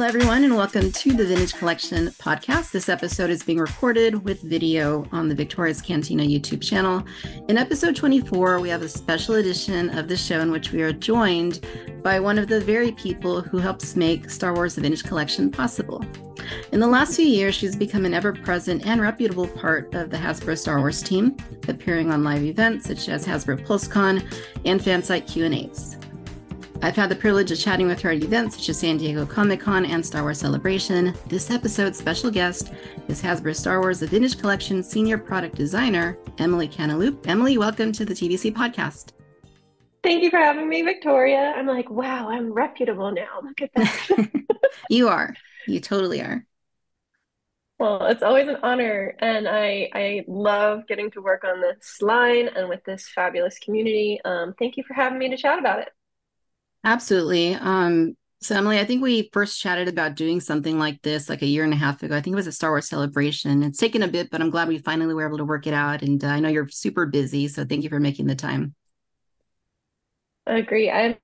Hello, everyone, and welcome to the Vintage Collection podcast. This episode is being recorded with video on the Victoria's Cantina YouTube channel. In episode 24, we have a special edition of the show in which we are joined by one of the very people who helps make Star Wars: The Vintage Collection possible. In the last few years, she's become an ever-present and reputable part of the Hasbro Star Wars team, appearing on live events such as Hasbro PulseCon and fansite Q&As. I've had the privilege of chatting with her at events such as San Diego Comic-Con and Star Wars Celebration. This episode's special guest is Hasbro Star Wars: The Vintage Collection Senior Product Designer, Emily Cantelupe. Emily, welcome to the TVC podcast. Thank you for having me, Victoria. I'm like, wow, I'm reputable now. Look at that. You are. You totally are. Well, it's always an honor, and I love getting to work on this line and with this fabulous community. Thank you for having me to chat about it. Absolutely. So Emily, I think we first chatted about doing something like this like a year and a half ago. I think it was a Star Wars Celebration. It's taken a bit, but I'm glad we finally were able to work it out. And I know you're super busy, so thank you for making the time. I agree. I'm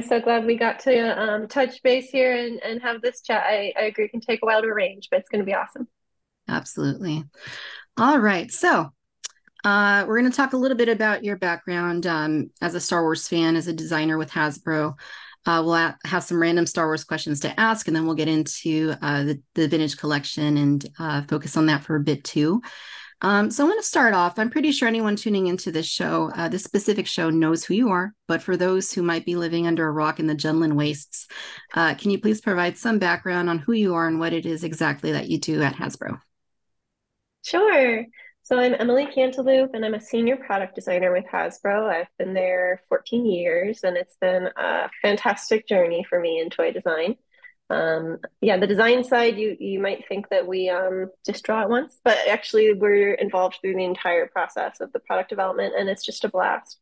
so glad we got to touch base here and have this chat. I agree it can take a while to arrange, but it's going to be awesome. Absolutely. All right. So we're going to talk a little bit about your background as a Star Wars fan, as a designer with Hasbro. We'll have some random Star Wars questions to ask, and then we'll get into the vintage collection and focus on that for a bit too. So I want to start off. I'm pretty sure anyone tuning into this show, this specific show, knows who you are. But for those who might be living under a rock in the Jundland wastes, can you please provide some background on who you are and what it is exactly that you do at Hasbro? Sure. So I'm Emily Cantelupe, and I'm a senior product designer with Hasbro. I've been there 14 years, and it's been a fantastic journey for me in toy design. Yeah, the design side, you might think that we just draw it once, but actually we're involved through the entire process of the product development, and it's just a blast.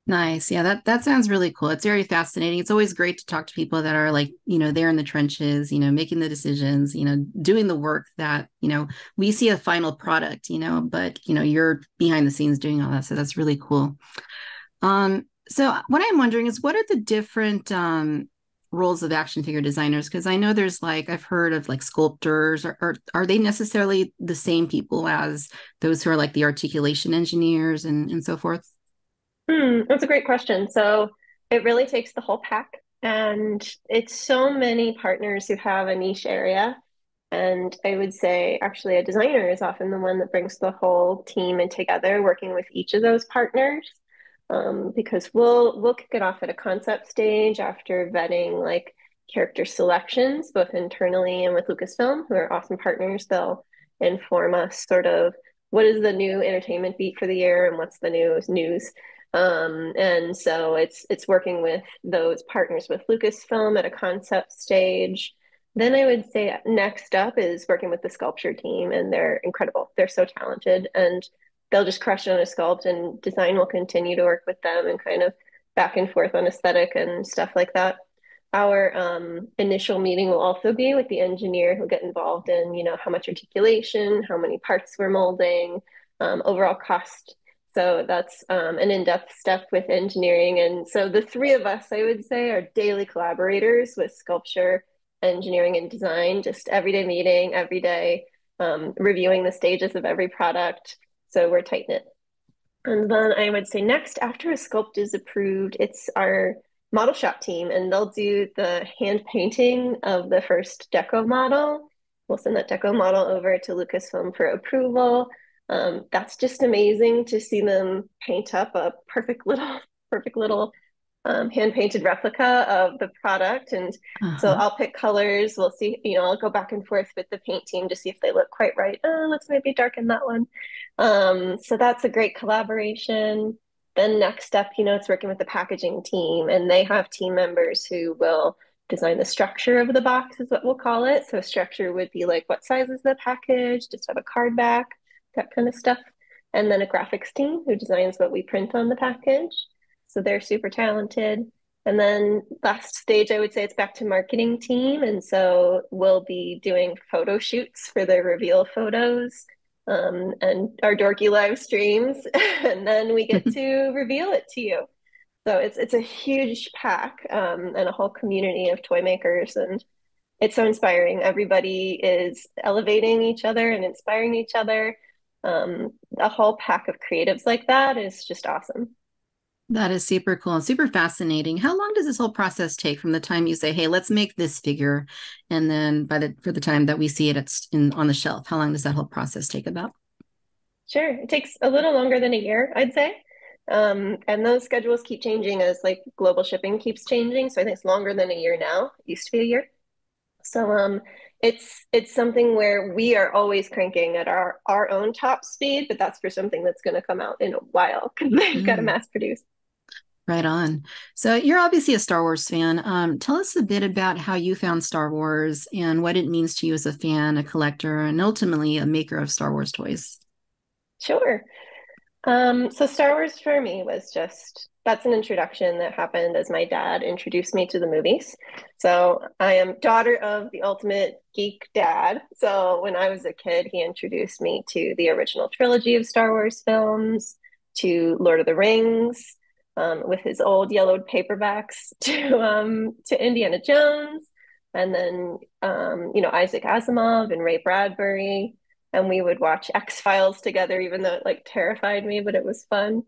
Nice. Yeah, that sounds really cool. It's very fascinating. It's always great to talk to people that are like, there in the trenches, making the decisions, doing the work that, we see a final product, but, you're behind the scenes doing all that. So that's really cool. So what I'm wondering is what are the different roles of action figure designers? Because I know there's I've heard of sculptors, or are they necessarily the same people as those who are the articulation engineers and so forth? That's a great question. So it really takes the whole pack, and it's so many partners who have a niche area. And I would say actually a designer is often the one that brings the whole team in together, working with each of those partners. Because we'll kick it off at a concept stage after vetting character selections, both internally and with Lucasfilm, who are awesome partners. They'll inform us sort of what is the new entertainment beat for the year and what's the news. And so it's working with those partners with Lucasfilm at a concept stage. Then I would say next up is working with the sculpture team, and they're incredible. They're so talented, and they'll just crush it on a sculpt, and design will continue to work with them and kind of back and forth on aesthetic and stuff like that. Our initial meeting will also be with the engineer who'll get involved in, how much articulation, how many parts we're molding, overall cost. So that's an in-depth step with engineering. And so the three of us, I would say, are daily collaborators with sculpture, engineering, and design, just everyday meeting, every day, reviewing the stages of every product. So we're tight knit. And then I would say next, after a sculpt is approved, it's our model shop team, and they'll do the hand painting of the first deco model. We'll send that deco model over to Lucasfilm for approval. That's just amazing to see them paint up a perfect little hand painted replica of the product. And so Uh-huh. I'll pick colors. We'll see, I'll go back and forth with the paint team to see if they look quite right. Let's maybe darken that one. So that's a great collaboration. Then next step, it's working with the packaging team, and they have team members who will design the structure of the box, is what we'll call it. So structure would be what size is the package? Just have a card back, that kind of stuff. And then a graphics team who designs what we print on the package. So they're super talented. And then last stage, I would say it's back to marketing team. And so we'll be doing photo shoots for the reveal photos, and our dorky live streams. And then we get to reveal it to you. So it's a huge pack, and a whole community of toy makers. And it's so inspiring. Everybody is elevating each other and inspiring each other. A whole pack of creatives like that is just awesome. That is super cool and super fascinating. How long does this whole process take from the time you say, "Hey, let's make this figure," and then for the time that we see it, it's on the shelf? How long does that whole process take about? Sure, it takes a little longer than a year, I'd say. And those schedules keep changing as like global shipping keeps changing. So I think it's longer than a year now. It used to be a year. So it's something where we are always cranking at our own top speed, but that's for something that's going to come out in a while because they've got to Mm, mass produce. right on. So you're obviously a Star Wars fan. Tell us a bit about how you found Star Wars and what it means to you as a fan, a collector, and ultimately a maker of Star Wars toys. Sure. So Star Wars for me was just that's an introduction that happened as my dad introduced me to the movies. So I am daughter of the ultimate geek dad. So when I was a kid, he introduced me to the original trilogy of Star Wars films, to Lord of the Rings, with his old yellowed paperbacks, to Indiana Jones, and then Isaac Asimov and Ray Bradbury, and we would watch X-Files together, even though it like terrified me, but it was fun.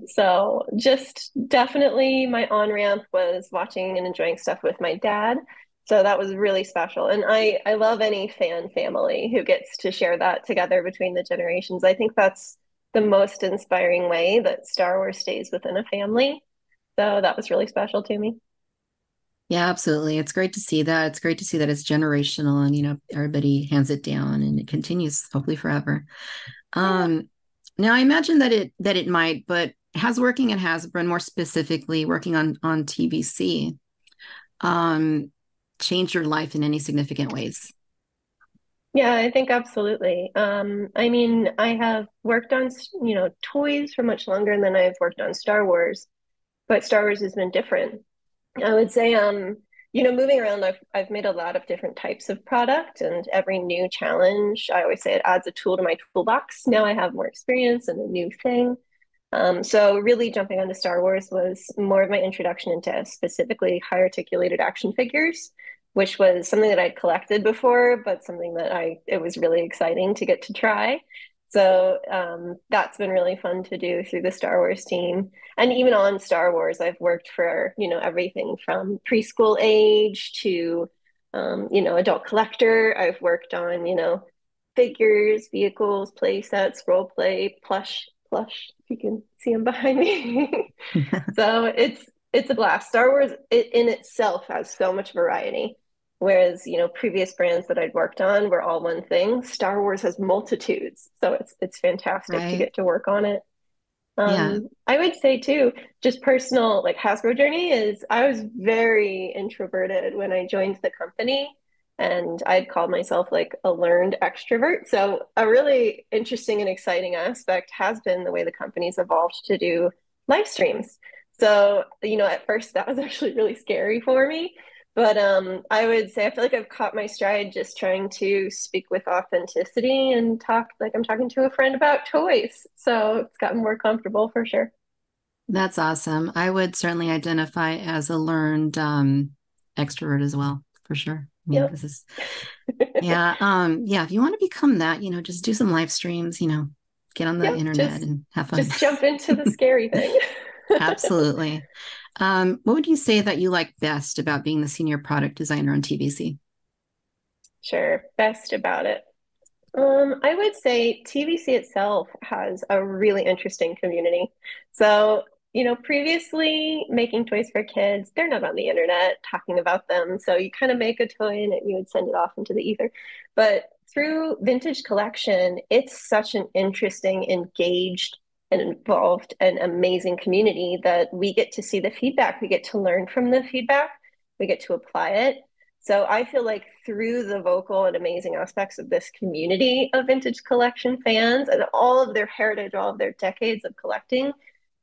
So just definitely my on-ramp was watching and enjoying stuff with my dad. So that was really special. And I love any fan family who gets to share that together between the generations. I think that's the most inspiring way that Star Wars stays within a family. So that was really special to me. Yeah, absolutely. It's great to see that. It's great to see that it's generational and, everybody hands it down and it continues hopefully forever. Yeah. Um, Now I imagine that it might, but has working at Hasbro, and more specifically working on TVC, um, changed your life in any significant ways? Yeah, I think absolutely. I mean, I have worked on, toys for much longer than I've worked on Star Wars, but Star Wars has been different. I would say, moving around, I've made a lot of different types of product, and every new challenge, I always say it adds a tool to my toolbox. Now I have more experience and a new thing. So really jumping onto Star Wars was more of my introduction into specifically high articulated action figures, which was something that I'd collected before, but something that it was really exciting to get to try. So that's been really fun to do through the Star Wars team. And even on Star Wars, I've worked for, everything from preschool age to, adult collector. I've worked on, figures, vehicles, play sets, role play, plush. If you can see them behind me. So it's a blast. Star Wars in itself has so much variety. Whereas, previous brands that I'd worked on were all one thing. Star Wars has multitudes. So it's fantastic to Right. get to work on it. Yeah. I would say too, just personal like Hasbro journey is I was very introverted when I joined the company, and I'd called myself like a learned extrovert. So a really interesting and exciting aspect has been the way the company's evolved to do live streams. So, at first that was actually really scary for me. But I would say I feel like I've caught my stride just trying to speak with authenticity and talk like I'm talking to a friend about toys. So it's gotten more comfortable for sure. That's awesome. I would certainly identify as a learned extrovert as well, for sure. I mean, Yep. this is, yeah, yeah. If you want to become that, just do some live streams, get on the Yep. internet Just and have fun. just jump into the scary thing. Absolutely. What would you say that you like best about being the senior product designer on TVC? Sure. Best about it. I would say TVC itself has a really interesting community. So, previously making toys for kids, they're not on the internet talking about them. So you kind of make a toy and you would send it off into the ether. But through Vintage Collection, it's such an interesting, engaged, and involved and amazing community that we get to see the feedback. We get to learn from the feedback. We get to apply it. So I feel like through the vocal and amazing aspects of this community of vintage collection fans and all of their heritage, all of their decades of collecting,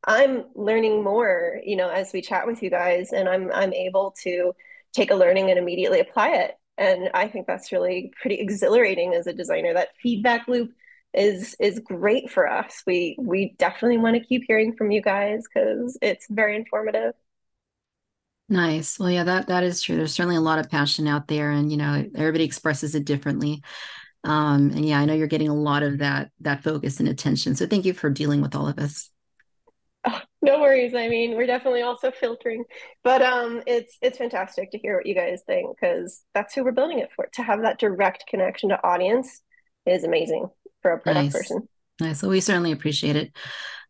I'm learning more, as we chat with you guys, and I'm able to take a learning and immediately apply it. And I think that's really pretty exhilarating as a designer. That feedback loop is great for us. We definitely want to keep hearing from you guys because it's very informative. Nice. Well, yeah, that is true. There's certainly a lot of passion out there, and everybody expresses it differently. And yeah, I know you're getting a lot of that focus and attention. So thank you for dealing with all of us. Oh, no worries. I mean, we're definitely also filtering, but it's fantastic to hear what you guys think because that's who we're building it for. To have that direct connection to audience is amazing for a product Nice. person. Nice. Well, we certainly appreciate it.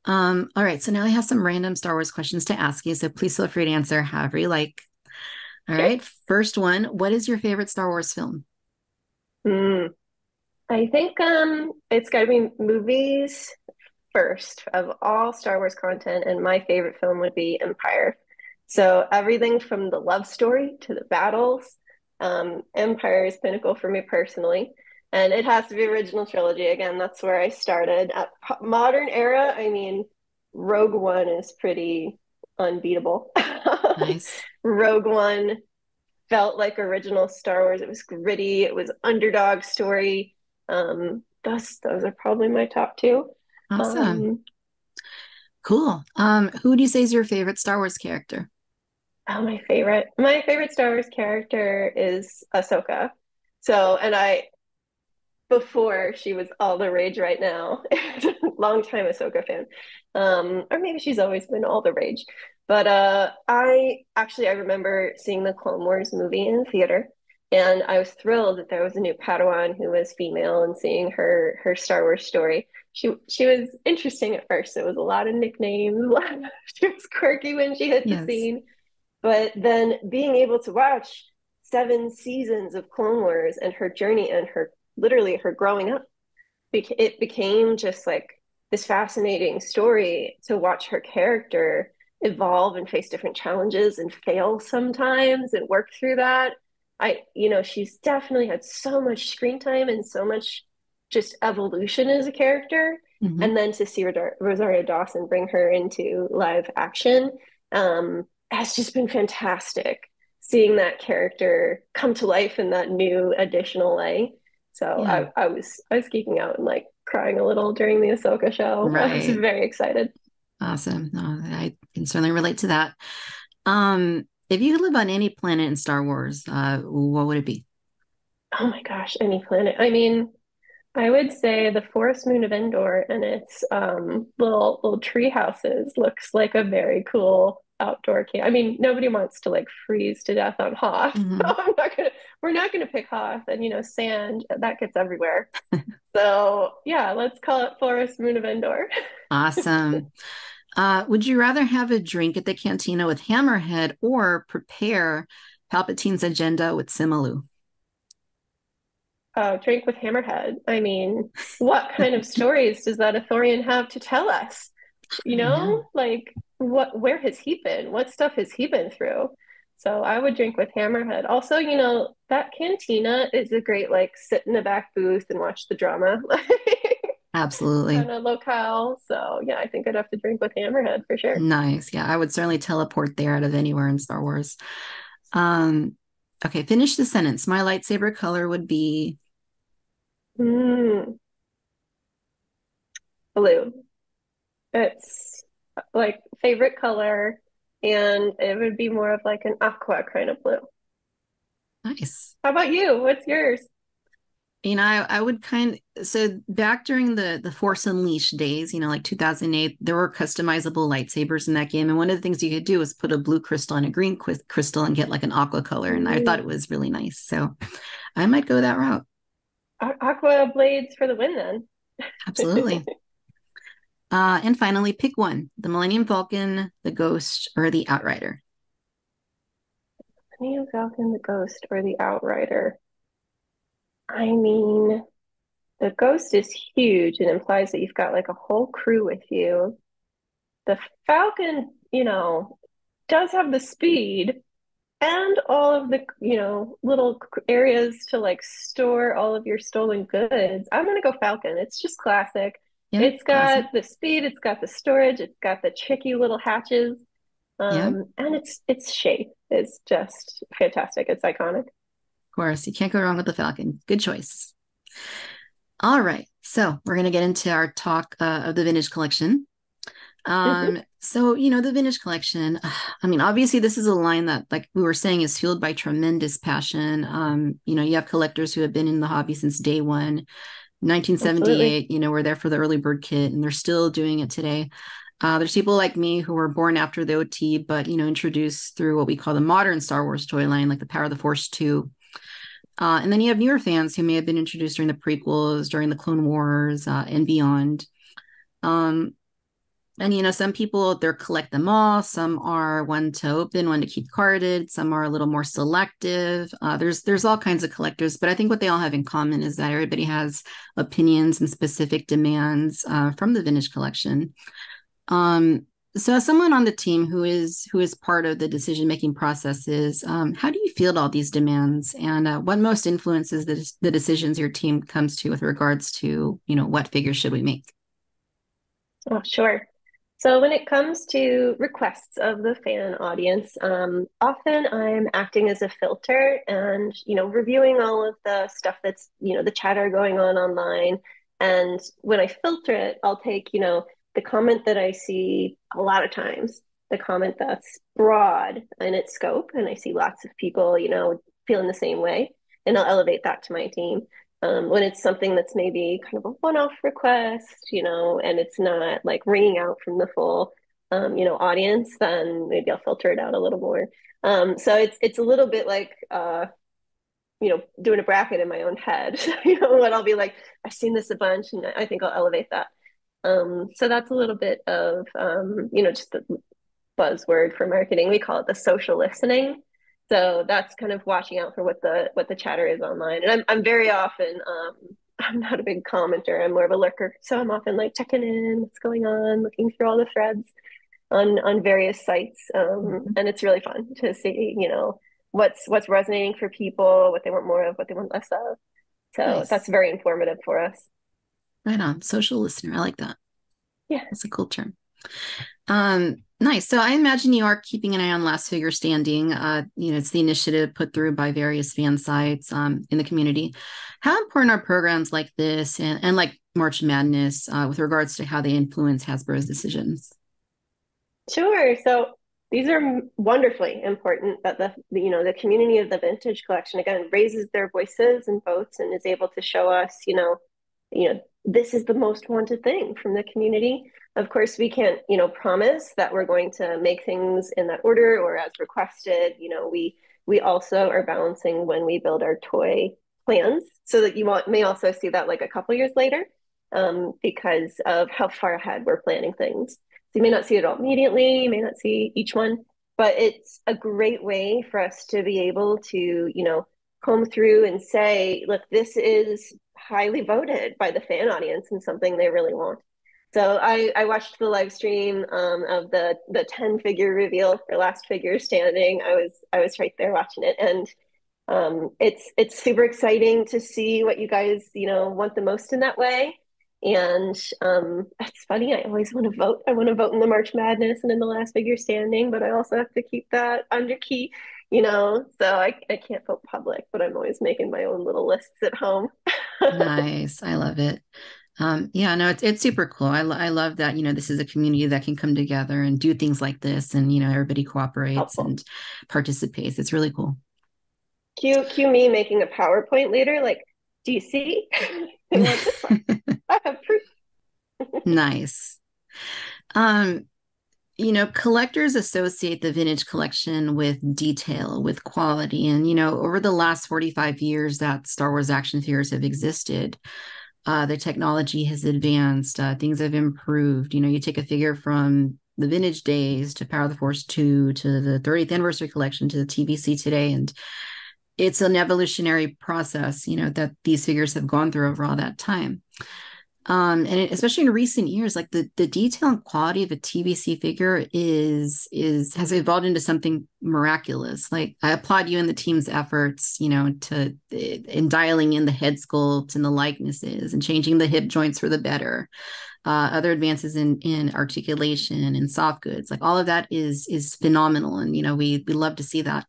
All right. So now I have some random Star Wars questions to ask you. So please feel free to answer however you like. All Okay. right. First one, what is your favorite Star Wars film? Hmm. I think it's got to be movies first of all Star Wars content, and my favorite film would be Empire. So everything from the love story to the battles, Empire is pinnacle for me personally. And it has to be original trilogy. Again, that's where I started. At modern era, I mean, Rogue One is pretty unbeatable. Nice. Rogue One felt like original Star Wars. It was gritty. It was underdog story. Those are probably my top two. Awesome. Um, Cool. Who do you say is your favorite Star Wars character? oh, my favorite Star Wars character is Ahsoka. So, and I before she was all the rage right now. Long time Ahsoka fan. Or maybe she's always been all the rage. But I remember seeing the Clone Wars movie in theater, and I was thrilled that there was a new Padawan who was female and seeing her Star Wars story. She was interesting at first. It was a lot of nicknames. She was quirky when she hit the Yes. scene. But then being able to watch 7 seasons of Clone Wars and her journey and her literally her growing up, it became just like this fascinating story to watch her character evolve and face different challenges and fail sometimes and work through that. She's definitely had so much screen time and so much just evolution as a character. Hmm. And then to see Rosario Dawson bring her into live action has just been fantastic. Seeing that character come to life in that new additional way. So Yeah. I was geeking out and like crying a little during the Ahsoka show. I was Right. very excited. Awesome. No, I can certainly relate to that. If you could live on any planet in Star Wars, what would it be? Oh my gosh, any planet. I mean, I would say the forest moon of Endor and its little tree houses looks like a very cool outdoor camp. I mean, nobody wants to like freeze to death on Hoth. Hmm. We're not gonna pick Hoth and sand that gets everywhere. So yeah, let's call it forest moon of Endor. Awesome. Would you rather have a drink at the cantina with Hammerhead or prepare Palpatine's agenda with Simalu? Drink with Hammerhead. I mean, what kind of stories does that Ithorian have to tell us? I know. Like where has he been? What stuff has he been through? So I would drink with Hammerhead. Also, that cantina is a great like sit in the back booth and watch the drama Absolutely. kind of locale. So yeah, I think I'd have to drink with Hammerhead for sure. Nice. Yeah, I would certainly teleport there out of anywhere in Star Wars. Um, okay, finish the sentence. My lightsaber color would be Mm, blue. It's like favorite color, and it would be more of like an aqua kind of blue. nice. How about you? What's yours? I would so back during the Force Unleashed days, like 2008, there were customizable lightsabers in that game. And one of the things you could do was put a blue crystal and a green crystal and get like an aqua color. And I thought Mm, it was really nice. So I might go that route. aqua blades for the win then. Absolutely. And finally, pick one: the Millennium Falcon, the Ghost, or the Outrider. Neo Falcon, the Ghost, or the Outrider? I mean, the Ghost is huge and implies that you've got like a whole crew with you. The Falcon, does have the speed and all of the, little areas to like store all of your stolen goods. I'm gonna go Falcon. It's just classic. Yeah, It's classic. got the speed, it's got the storage, it's got the tricky little hatches, Yeah, of and its shape is just fantastic. It's iconic. course. You can't go wrong with the Falcon. Good choice. All right. So we're going to get into our talk of the vintage collection. So, the vintage collection, I mean, obviously this is a line that, like we were saying, is fueled by tremendous passion. You have collectors who have been in the hobby since day one, Absolutely. 1978, we're there for the early bird kit and they're still doing it today. There's people like me who were born after the OT, but, introduced through what we call the modern Star Wars toy line, like the Power of the Force 2. And then you have newer fans who may have been introduced during the prequels, during the Clone Wars, and beyond. Um, and some people they're collect them all. Some are one to open, one to keep carded. Some are a little more selective. There's all kinds of collectors, but I think what they all have in common is that everybody has opinions and specific demands from the vintage collection. So as someone on the team who is part of the decision making processes, how do you field all these demands, and what most influences the decisions your team comes to with regards to what figures should we make? Oh, sure. So when it comes to requests of the fan audience, often I'm acting as a filter and, reviewing all of the stuff that's, the chatter going on online. And when I filter it, I'll take, the comment that I see a lot of times, the comment that's broad in its scope, and I see lots of people, feeling the same way, and I'll elevate that to my team. When it's something that's maybe kind of a one-off request, and it's not like ringing out from the full, audience, then maybe I'll filter it out a little more. So it's a little bit like doing a bracket in my own head. What I'll be like, I've seen this a bunch, and I think I'll elevate that. So that's a little bit of just the buzzword for marketing. We call it the social listening. So that's kind of watching out for what the chatter is online. And I'm very often I'm not a big commenter. I'm more of a lurker. So I'm often like checking in, what's going on, looking through all the threads on various sites. And it's really fun to see, what's resonating for people, what they want more of, what they want less of. So that's Nice. very informative for us. Right on. Social listener. I like that. Yeah. That's a cool term. Nice. So I imagine you are keeping an eye on Last Figure Standing. It's the initiative put through by various fan sites in the community. How important are programs like this and like March Madness with regards to how they influence Hasbro's decisions? Sure. So these are wonderfully important that the community of the vintage collection again raises their voices and votes and is able to show us, this is the most wanted thing from the community. Of course, we can't, promise that we're going to make things in that order or as requested. We also are balancing when we build our toy plans so that may also see that like a couple years later, because of how far ahead we're planning things. So you may not see it all immediately, you may not see each one, but it's a great way for us to be able to, comb through and say, look, this is highly voted by the fan audience and something they really want. So I watched the live stream of the 10 figure reveal for Last Figure Standing. I was right there watching it, and it's super exciting to see what you guys want the most in that way. And it's funny, I always want to vote. I want to vote in the March Madness and in the Last Figure Standing, but I also have to keep that under key, so I can't vote public, but I'm always making my own little lists at home. Nice. I love it. Yeah, no, it's super cool. I love that, this is a community that can come together and do things like this and, everybody cooperates Helpful. and participates. It's really cool. Cue me making a PowerPoint later, like, do you see? They want this one. I have proof. Nice. Um, collectors associate the vintage collection with detail, with quality. And, over the last 45 years that Star Wars action figures have existed, the technology has advanced, things have improved. You take a figure from the vintage days to Power of the Force 2 to the 30th anniversary collection to the TVC today. And it's an evolutionary process, that these figures have gone through over all that time. Especially in recent years, like the detail and quality of a TVC figure has evolved into something miraculous. Like I applaud you and the team's efforts, to in dialing in the head sculpt and the likenesses and changing the hip joints for the better. Other advances in articulation and soft goods, like all of that is phenomenal, and we love to see that.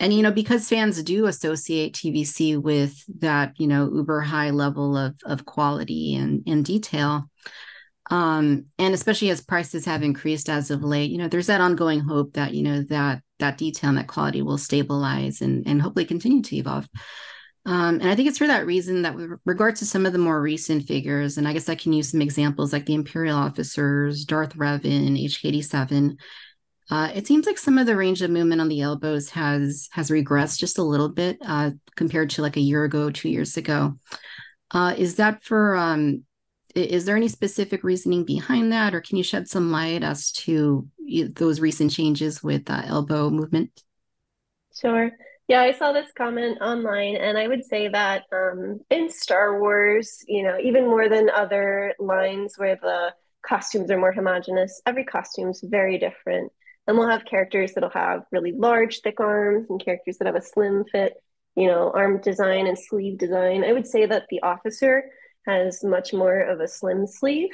And because fans do associate TVC with that uber high level of quality and detail, And especially as prices have increased as of late, there's that ongoing hope that, that detail and that quality will stabilize and hopefully continue to evolve. And I think it's for that reason that with regards to some of the more recent figures, and I guess I can use some examples like the Imperial officers, Darth Revan, HK-87. It seems like some of the range of movement on the elbows has regressed just a little bit compared to like a year ago, 2 years ago. Is that for is there any specific reasoning behind that, or can you shed some light as to those recent changes with elbow movement? Sure. Yeah, I saw this comment online, and I would say that in Star Wars, even more than other lines where the costumes are more homogenous, every costume's very different. And we'll have characters that'll have really large, thick arms, and characters that have a slim fit, arm design and sleeve design. I would say that the officer has much more of a slim sleeve.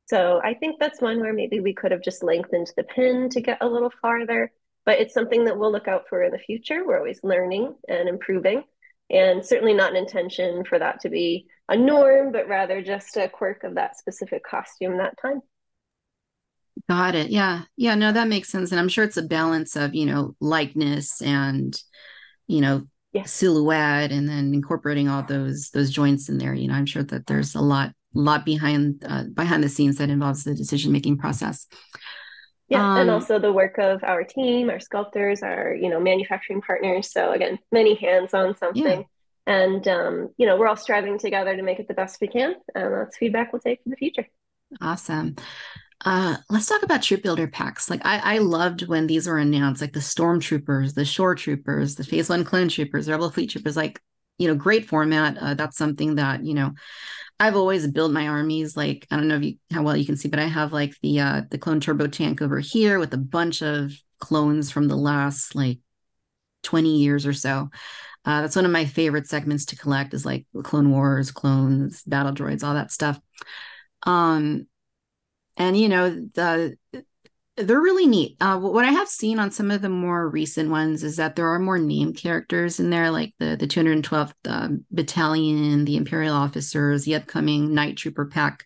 So I think that's one where maybe we could have just lengthened the pin to get a little farther, but it's something that we'll look out for in the future. We're always learning and improving, and certainly not an intention for that to be a norm, but rather just a quirk of that specific costume that time. Got it. Yeah. Yeah. No, that makes sense. And I'm sure it's a balance of, likeness and, you know, Yes. silhouette and then incorporating all those joints in there. I'm sure that there's a lot behind the scenes that involves the decision making process. Yeah, and Um, also the work of our team, our sculptors, our manufacturing partners. So again, many hands on yeah, something, and we're all striving together to make it the best we can, and that's feedback we'll take for the future. awesome. Let's talk about troop builder packs. Like I loved when these were announced, like the stormtroopers, the shore troopers, the phase one clone troopers, rebel fleet troopers, like, great format. That's something that, I've always built my armies. Like, I don't know how well you can see, but I have like the clone turbo tank over here with a bunch of clones from the last like 20 years or so. That's one of my favorite segments to collect is like Clone Wars, clones, battle droids, all that stuff. Um, and they're really neat. What I have seen on some of the more recent ones is that there are more named characters in there, like the 212th Battalion, the Imperial officers, the upcoming Night Trooper pack.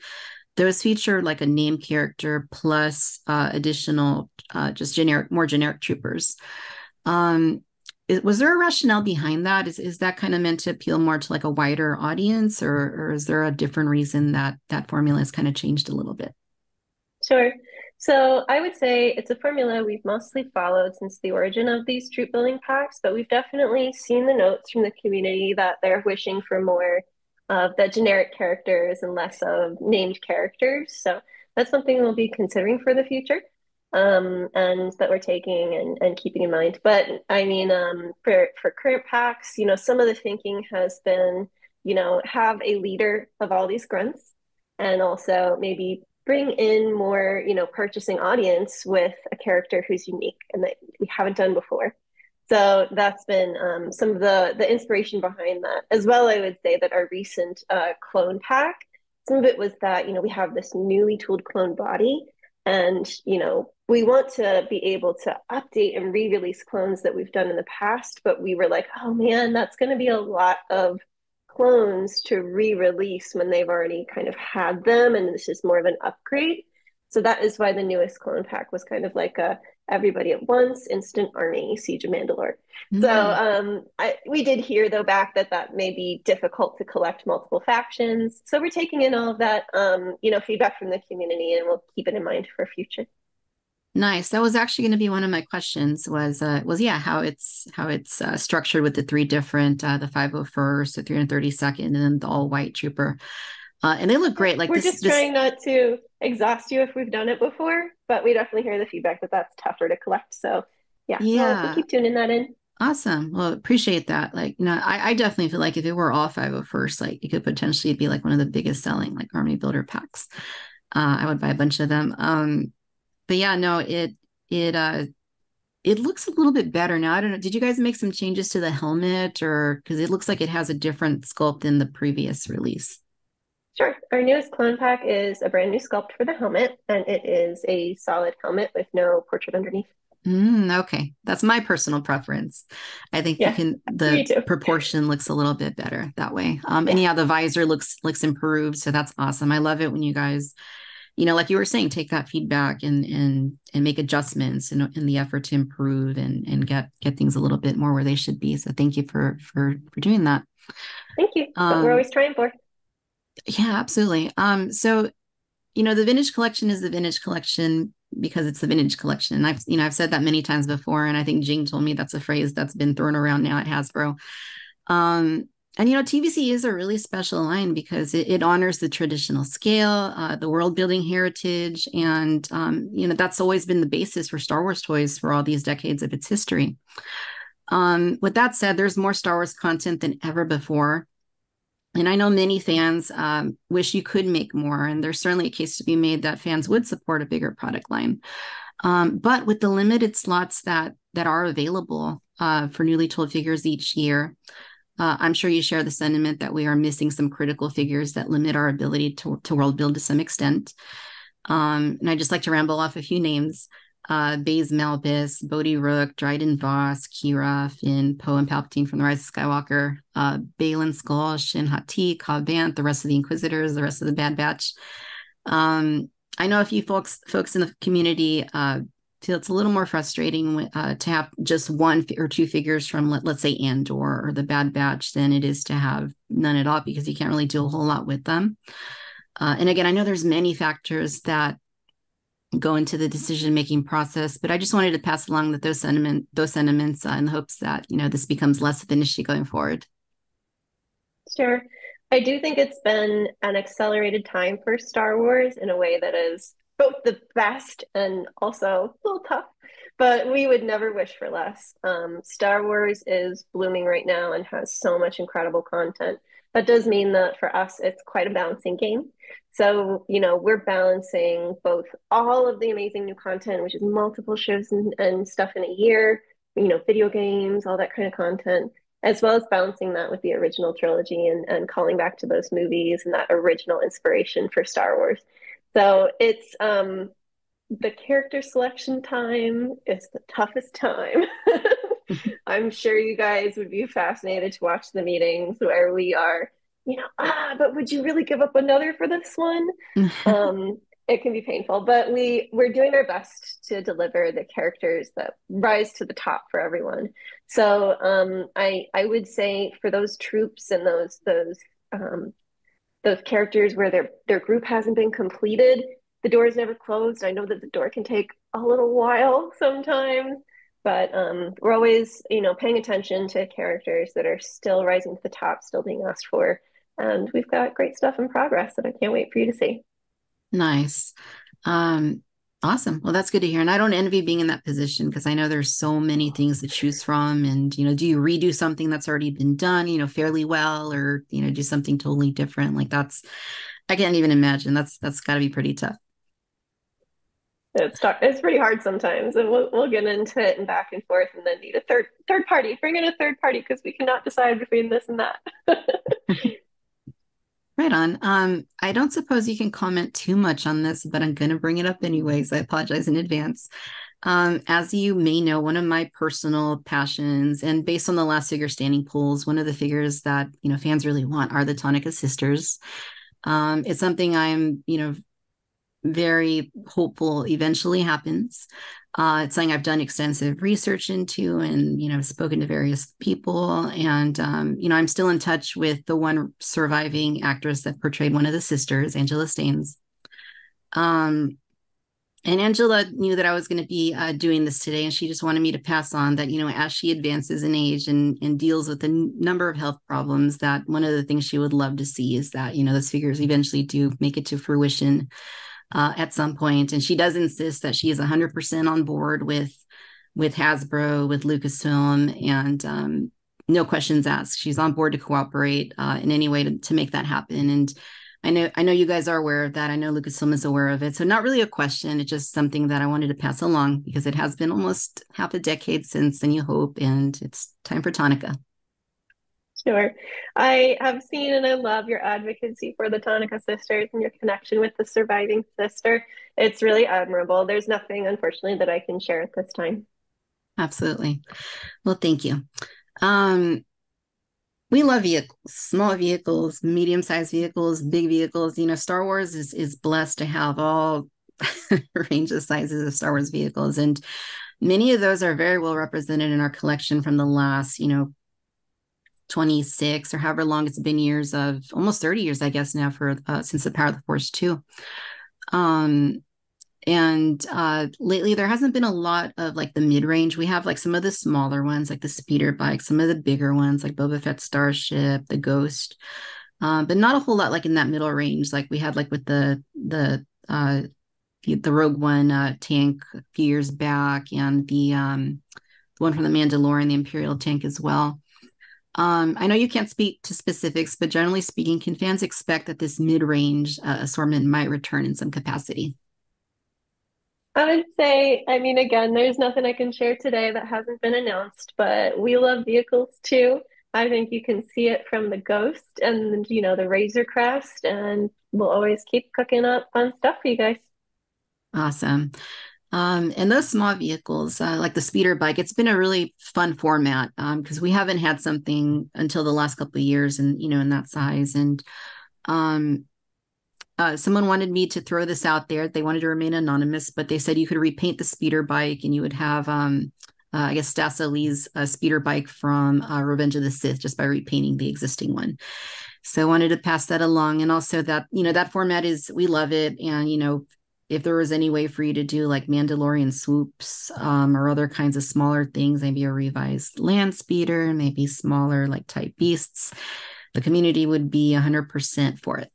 Those feature like a named character plus additional, just more generic troopers. Um, was there a rationale behind that? Is that kind of meant to appeal more to like a wider audience, or is there a different reason that that formula has kind of changed a little bit? Sure. So I would say it's a formula we've mostly followed since the origin of these troop building packs, but we've definitely seen the notes from the community that they're wishing for more of the generic characters and less of named characters. So that's something we'll be considering for the future, and that we're taking and keeping in mind. But I mean, for current packs, some of the thinking has been, have a leader of all these grunts and also maybe bring in more, purchasing audience with a character who's unique and that we haven't done before. So that's been some of the inspiration behind that. As well, I would say that our recent clone pack, some of it was that, we have this newly tooled clone body, and, we want to be able to update and re-release clones that we've done in the past, but we were like, oh man, that's going to be a lot of clones to re-release when they've already kind of had them, and this is more of an upgrade. So that is why the newest clone pack was kind of like a everybody at once instant army siege of Mandalore. So Mm. we did hear though back that may be difficult to collect multiple factions. So we're taking in all of that feedback from the community, and we'll keep it in mind for future. Nice. That was actually going to be one of my questions was yeah, how it's structured with the three different the 501st, the 332nd, and then the all white trooper. And they look great. Like We're this just this trying not to exhaust you if we've done it before, but we definitely hear the feedback that that's tougher to collect. So yeah, we'll yeah, keep tuning that in. awesome. Well, appreciate that. Like, I definitely feel like if it were all 501st, like it could potentially be like one of the biggest selling like army builder packs. I would buy a bunch of them. But yeah, no, it it looks a little bit better now. I don't know. Did you guys make some changes to the helmet, or because it looks like it has a different sculpt than the previous release? Sure. Our newest clone pack is a brand new sculpt for the helmet, and it is a solid helmet with no portrait underneath. Okay, that's my personal preference. I think you Yeah, can me the too. proportion looks a little bit better that way. And Yeah. yeah, the visor looks improved, so that's awesome. I love it when you guys like you were saying, take that feedback and make adjustments in the effort to improve and get things a little bit more where they should be. So thank you for doing that. Thank you. That's what we're Um, always trying for. yeah, absolutely. So the vintage collection is the vintage collection because it's the vintage collection. And I've said that many times before, and I think Jing told me that's a phrase that's been thrown around now at Hasbro. Um, and TVC is a really special line because it honors the traditional scale, the world building heritage, and that's always been the basis for Star Wars toys for all these decades of its history. With that said, there's more Star Wars content than ever before. And I know many fans wish you could make more, and there's certainly a case to be made that fans would support a bigger product line. But with the limited slots that are available for newly told figures each year, I'm sure you share the sentiment that we are missing some critical figures that limit our ability to world build to some extent. And I just like to ramble off a few names. Baze Malbus, Bodhi Rook, Dryden Voss, Kira, Finn, Poe and Palpatine from The Rise of Skywalker, Baylan Skoll, Shin Hati, Cobb Vanth, the rest of the Inquisitors, the rest of the Bad Batch. I know a few folks in the community feel it's a little more frustrating to have just one or two figures from, let's say, Andor or the Bad Batch than it is to have none at all because you can't really do a whole lot with them. And again, I know there's many factors that go into the decision-making process, but I just wanted to pass along those sentiments in the hopes that, this becomes less of an issue going forward. Sure. I do think it's been an accelerated time for Star Wars in a way that is both the best and also a little tough, but we would never wish for less. Star Wars is blooming right now and has so much incredible content. That does mean that for us, it's quite a balancing game. So, we're balancing both all of the amazing new content, which is multiple shows and stuff in a year, video games, all that kind of content, as well as balancing that with the original trilogy and calling back to those movies and that original inspiration for Star Wars. So it's the character selection time is the toughest time. I'm sure you guys would be fascinated to watch the meetings where we are, but would you really give up another for this one? It can be painful, but we're doing our best to deliver the characters that rise to the top for everyone. So I would say for those troops and those characters where their group hasn't been completed, the door is never closed. I know that the door can take a little while sometimes, but we're always, paying attention to characters that are still rising to the top, still being asked for. And we've got great stuff in progress that I can't wait for you to see. Nice. Awesome. Well, that's good to hear. And I don't envy being in that position because I know there's so many things to choose from. And, do you redo something that's already been done, fairly well, or, do something totally different? Like I can't even imagine. That's got to be pretty tough. It's pretty hard sometimes, and we'll get into it and back and forth, and then need a third party. Bring in a third party because we cannot decide between this and that. Right on. I don't suppose you can comment too much on this, but I'm going to bring it up anyways. I apologize in advance. As you may know, one of my personal passions, and based on the last figure standing polls, one of the figures that fans really want are the Tonica sisters. It's something I'm very hopeful eventually happens. It's something I've done extensive research into and, spoken to various people. And, I'm still in touch with the one surviving actress that portrayed one of the sisters, Angela Staines. And Angela knew that I was going to be doing this today, and she just wanted me to pass on that, as she advances in age and deals with a number of health problems, that one of the things she would love to see is that, those figures eventually do make it to fruition at some point. And she does insist that she is 100% on board with Hasbro, with Lucasfilm, and no questions asked. She's on board to cooperate in any way to make that happen. And I know you guys are aware of that. I know Lucasfilm is aware of it. So not really a question. It's just something that I wanted to pass along because it has been almost half a decade since A New Hope, and it's time for Tonica. Sure. I have seen and I love your advocacy for the Tonica sisters and your connection with the surviving sister. It's really admirable. There's nothing, unfortunately, that I can share at this time. Absolutely. Well, thank you. We love vehicles, small vehicles, medium-sized vehicles, big vehicles. Star Wars is blessed to have all range of sizes of Star Wars vehicles. And many of those are very well represented in our collection from the last, 26 or however long it's been years of almost 30 years, I guess now for since the Power of the Force 2. Um, and lately there hasn't been a lot of like the mid-range. We have like some of the smaller ones, like the speeder bikes, some of the bigger ones, like Boba Fett Starship, the Ghost, but not a whole lot like in that middle range, like we had like with the Rogue One tank a few years back, and the one from the Mandalorian, the Imperial tank as well. I know you can't speak to specifics, but generally speaking, can fans expect that this mid-range assortment might return in some capacity? I would say, I mean, again, there's nothing I can share today that hasn't been announced, but we love vehicles too. I think you can see it from the Ghost and, the Razor Crest, and we'll always keep cooking up fun stuff for you guys. Awesome. And those small vehicles, like the speeder bike, it's been a really fun format because we haven't had something until the last couple of years, and in that size. And um, someone wanted me to throw this out there. They wanted to remain anonymous, but they said you could repaint the speeder bike, and you would have, I guess, Stassa Lee's speeder bike from Revenge of the Sith just by repainting the existing one. So I wanted to pass that along, and also that that format is we love it, and if there was any way for you to do like Mandalorian swoops or other kinds of smaller things, maybe a revised land speeder, maybe smaller like type beasts, the community would be 100% for it.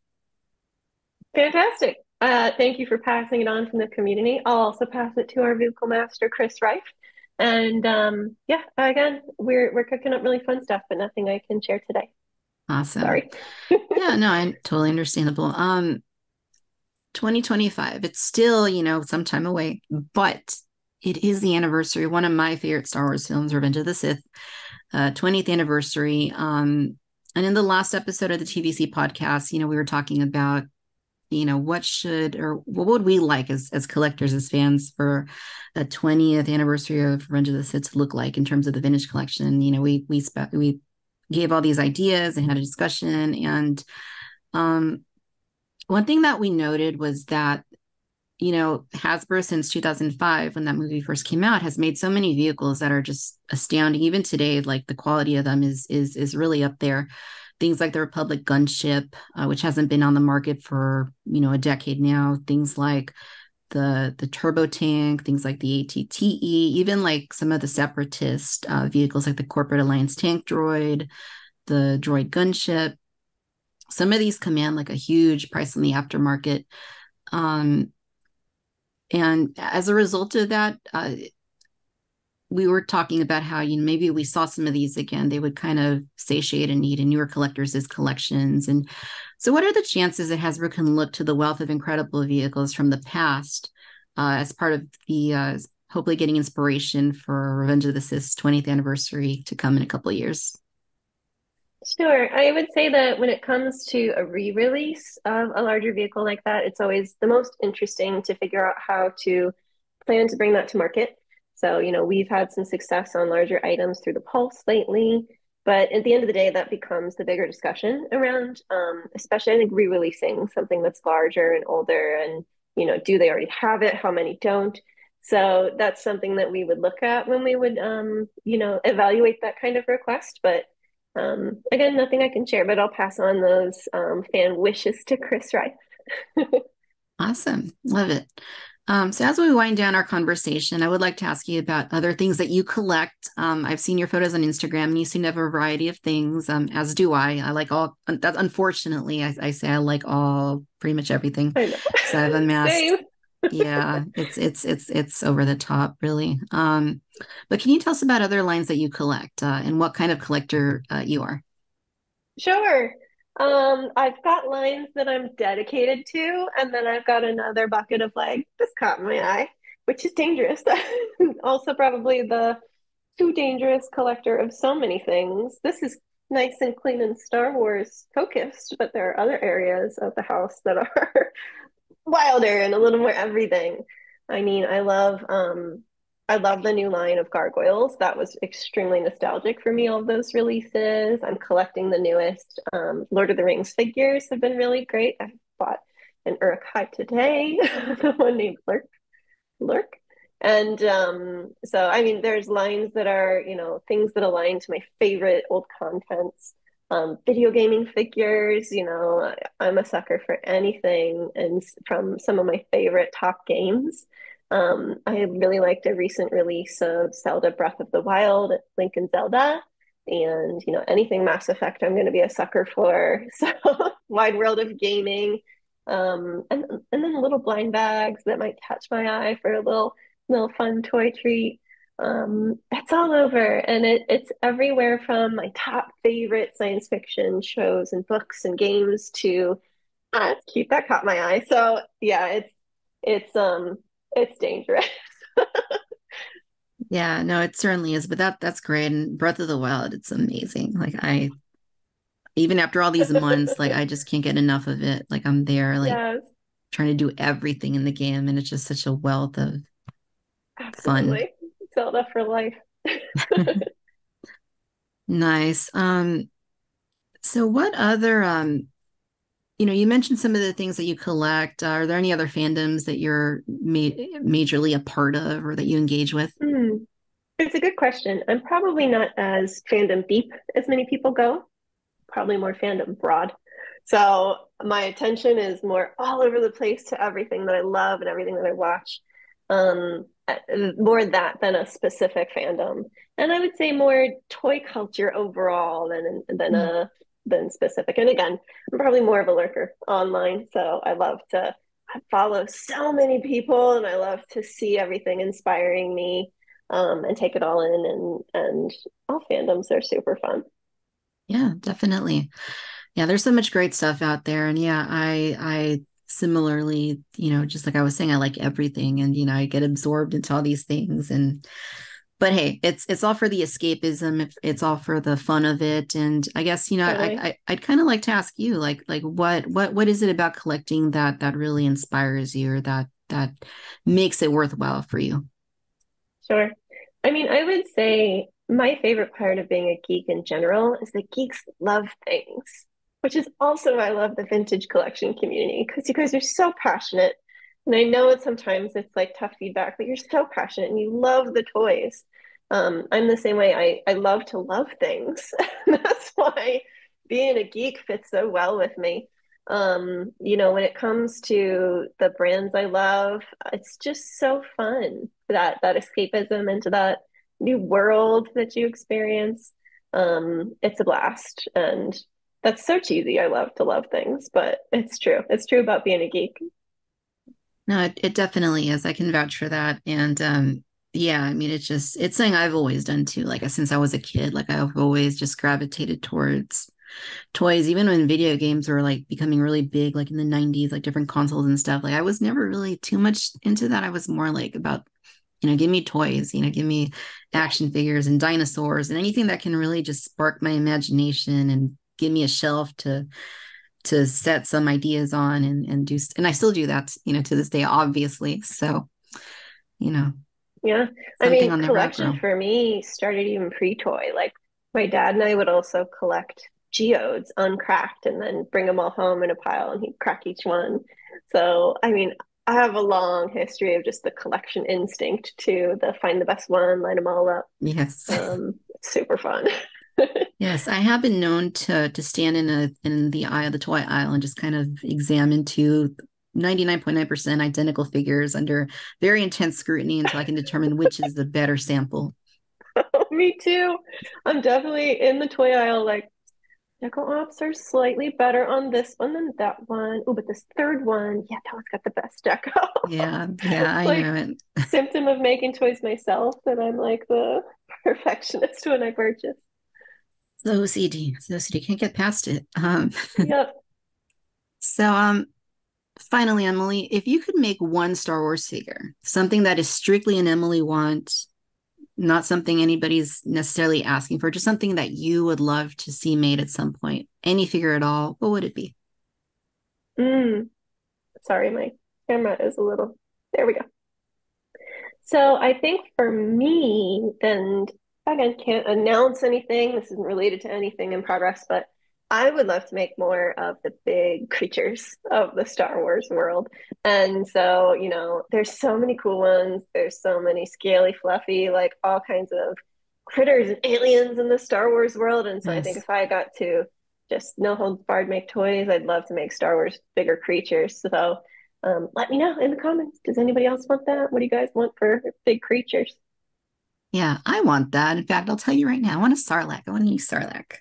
Fantastic. Thank you for passing it on from the community. I'll also pass it to our vehicle master, Chris Reif. And yeah, again, we're cooking up really fun stuff, but nothing I can share today. Awesome. Sorry. Yeah, no, I totally understandable. 2025, it's still, some time away, but it is the anniversary. One of my favorite Star Wars films, Revenge of the Sith, 20th anniversary. And in the last episode of the TVC podcast, we were talking about, what would we like as collectors, as fans for a 20th anniversary of Revenge of the Sith to look like in terms of the vintage collection. We gave all these ideas and had a discussion. And one thing that we noted was that, Hasbro since 2005, when that movie first came out, has made so many vehicles that are just astounding. Even today, like the quality of them is really up there. Things like the Republic gunship, which hasn't been on the market for a decade now. Things like the turbo tank, things like the ATTE, even like some of the separatist vehicles like the Corporate Alliance tank droid, the droid gunship. Some of these command like a huge price in the aftermarket. Um, and as a result of that, we were talking about how, maybe we saw some of these again, they would kind of satiate a need in newer collectors' collections. And so what are the chances that Hasbro can look to the wealth of incredible vehicles from the past as part of the hopefully getting inspiration for Revenge of the Sith's 20th anniversary to come in a couple of years? Sure. I would say that when it comes to a re-release of a larger vehicle like that, it's always the most interesting to figure out how to plan to bring that to market. So, we've had some success on larger items through the Pulse lately, but at the end of the day, that becomes the bigger discussion around, especially I think re-releasing something that's larger and older, and do they already have it? How many don't? So that's something that we would look at when we would, evaluate that kind of request. But again, nothing I can share, but I'll pass on those fan wishes to Chris Wright. Awesome. Love it. So as we wind down our conversation, I would like to ask you about other things that you collect. I've seen your photos on Instagram, and you seem to have a variety of things, as do I. I like all that. Unfortunately, I say I like all pretty much everything. I know. So I've amassed. Same. Yeah, it's over the top, really. But can you tell us about other lines that you collect and what kind of collector you are? Sure. I've got lines that I'm dedicated to, and then I've got another bucket of like, this caught my eye, which is dangerous. Also, probably the too dangerous collector of so many things. This is nice and clean and Star Wars focused, but there are other areas of the house that are wilder and a little more everything. I mean, I love I love the new line of gargoyles. That was extremely nostalgic for me, all of those releases. I'm collecting the newest Lord of the Rings figures have been really great. I bought an Uruk-hai today, the one named Lurk. And so, I mean, there's lines that are, things that align to my favorite old contents. Video gaming figures, I'm a sucker for anything and from some of my favorite top games. I really liked a recent release of Zelda Breath of the Wild, Link and Zelda, and anything Mass Effect, I'm going to be a sucker for. So, wide world of gaming, and then little blind bags that might catch my eye for a little fun toy treat. It's all over, and it's everywhere from my top favorite science fiction shows and books and games to it's cute that caught my eye. So yeah, it's dangerous. Yeah, no, it certainly is, but that's great. And Breath of the Wild, it's amazing. Like I even after all these months, like I just can't get enough of it. Like I'm there, like Yes, trying to do everything in the game, and it's just such a wealth of fun. absolutely. Zelda for life. Nice. So what other you mentioned some of the things that you collect. Are there any other fandoms that you're majorly a part of or that you engage with? Hmm. It's a good question. I'm probably not as fandom deep as many people go, probably more fandom broad. So my attention is more all over the place to everything that I love and everything that I watch. More that than a specific fandom. And I would say more toy culture overall Hmm. than specific. And again, I'm probably more of a lurker online. So I follow so many people and I love to see everything inspiring me and take it all in and all fandoms are super fun. Yeah, definitely. Yeah, there's so much great stuff out there. And yeah, I similarly, just like I was saying, I like everything and I get absorbed into all these things. And but hey, it's all for the escapism. It's all for the fun of it. And I guess, Totally. I'd kind of like to ask you, like what is it about collecting that really inspires you or that makes it worthwhile for you? Sure. I mean, I would say my favorite part of being a geek in general is that geeks love things, which is also why I love the vintage collection community because you guys are so passionate. And I know it sometimes it's like tough feedback, but you're so passionate and you love the toys. I'm the same way. I love to love things. That's why being a geek fits so well with me. When it comes to the brands I love, it's just so fun that escapism into that new world that you experience. It's a blast, and that's so cheesy. I love to love things, but it's true. It's true about being a geek. No, it definitely is. I can vouch for that. And yeah, I mean it's something I've always done too. Like since I was a kid, like I've always just gravitated towards toys, even when video games were like becoming really big, like in the 90s, like different consoles and stuff. Like I was never really too much into that. I was more like about, give me toys, give me Yeah. action figures and dinosaurs and anything that can really just spark my imagination and give me a shelf to set some ideas on and do and I still do that, to this day, obviously. So, you know, Yeah. I something mean, I'll never collection outgrow. for me started even pre-toy. Like my dad and I would also collect geodes uncracked and then bring them all home in a pile and he'd crack each one. So, I mean, I have a long history of just the collection instinct to the find the best one, line them all up. Yes. It's super fun. Yes, I have been known to stand in the aisle, the toy aisle, and just kind of examine to 99.9% identical figures under very intense scrutiny until I can determine which is the better sample. Me too. I'm definitely in the toy aisle, like deco ops are slightly better on this one than that one. Oh, but this third one, yeah, that one's got the best deco. Yeah, yeah, I Like know it. symptom of making toys myself that I'm like the perfectionist when I purchase. So OCD, so OCD, can't get past it. Yep. So finally, Emily, if you could make one Star Wars figure, something that is strictly an Emily want, not something anybody's necessarily asking for, just something that you would love to see made at some point, any figure at all, what would it be? Mm, sorry, my camera is a little. There we go. So I think for me, and again, can't announce anything. This isn't related to anything in progress, but I would love to make more of the big creatures of the Star Wars world. And so, there's so many cool ones. There's so many scaly, fluffy, like all kinds of critters and aliens in the Star Wars world. And so I think Yes. if I got to just no holds barred make toys, I'd love to make Star Wars bigger creatures. So let me know in the comments. Does anybody else want that? What do you guys want for big creatures? Yeah, I want that. In fact, I'll tell you right now, I want a Sarlacc. I want a new Sarlacc.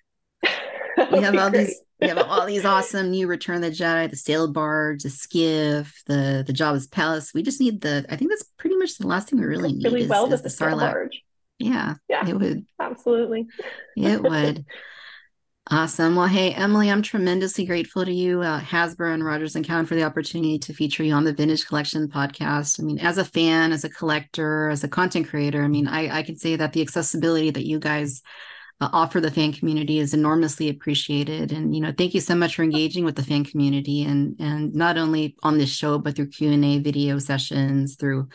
That We would have be all great. these, we have all these awesome new Return of the Jedi, the sail barge, the skiff, the Jabba's palace. We just need I think that's pretty much the last thing we really Goes need really well is with the the sail Sarlacc. barge. Yeah, Yeah, it would. absolutely. It would. Awesome. Well, hey, Emily, I'm tremendously grateful to you, Hasbro and Rogers and Cowan, for the opportunity to feature you on the Vintage Collection podcast. I mean, as a fan, as a collector, as a content creator, I mean, I can say that the accessibility that you guys offer the fan community is enormously appreciated. And, thank you so much for engaging with the fan community and not only on this show, but through Q&A video sessions, through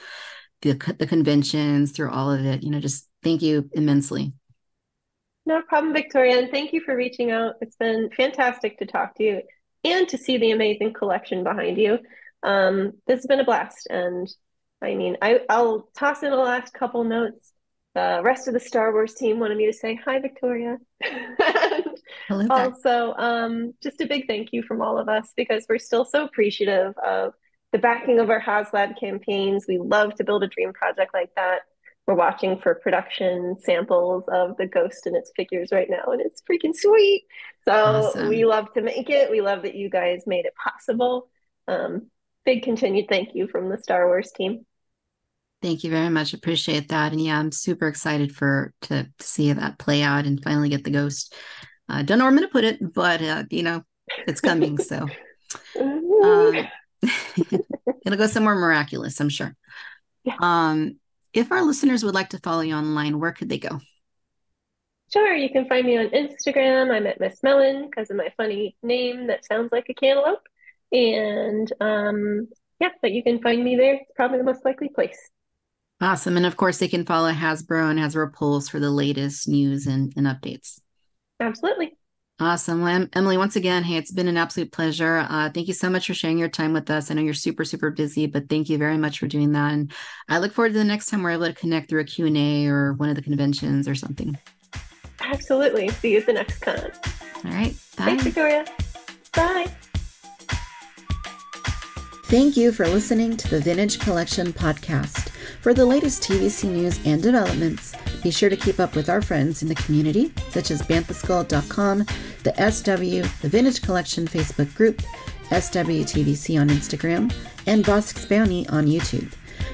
the conventions, through all of it. Just thank you immensely. No problem, Victoria, and thank you for reaching out. It's been fantastic to talk to you and to see the amazing collection behind you. This has been a blast, and I mean, I'll toss in the last couple notes. The rest of the Star Wars team wanted me to say hi, Victoria. And Hello there. also, just a big thank you from all of us because we're still so appreciative of the backing of our HasLab campaigns. We love to build a dream project like that. We're watching for production samples of the ghost and its figures right now, and it's freaking sweet. So we Awesome. love to make it. We love that you guys made it possible. Um, Big continued thank you from the Star Wars team. Thank you very much. Appreciate that. And yeah, I'm super excited to see that play out and finally get the ghost. Don't know where I'm going to put it, but it's coming. So um, it'll go somewhere miraculous, I'm sure. Yeah, If our listeners would like to follow you online, where could they go? sure. You can find me on Instagram. I'm at Miss Melon because of my funny name that sounds like a cantaloupe. And yeah, but you can find me there. It's probably the most likely place. Awesome. And of course, they can follow Hasbro and Hasbro Pulse for the latest news and updates. Absolutely. Awesome. Well, Emily, once again, hey, it's been an absolute pleasure. Thank you so much for sharing your time with us. I know you're super, super busy, but thank you very much for doing that. And I look forward to the next time we're able to connect through a Q&A or one of the conventions or something. Absolutely. See you at the next con. All right. Bye. Thanks, Victoria. Bye. Thank you for listening to the Vintage Collection podcast. For the latest TVC news and developments, be sure to keep up with our friends in the community, such as banthaskull.com, the SW, the Vintage Collection Facebook group, SWTVC on Instagram, and Bosk's Bounty on YouTube.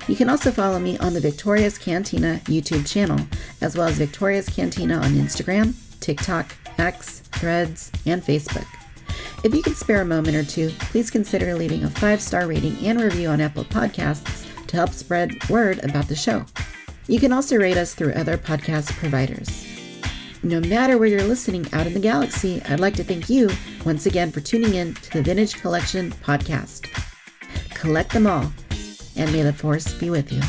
You can also follow me on the Victoria's Cantina YouTube channel, as well as Victoria's Cantina on Instagram, TikTok, X, Threads, and Facebook. If you can spare a moment or two, please consider leaving a 5-star rating and review on Apple Podcasts to help spread word about the show. You can also rate us through other podcast providers. No matter where you're listening out in the galaxy, I'd like to thank you once again for tuning in to the Vintage Collection podcast. Collect them all, and may the Force be with you.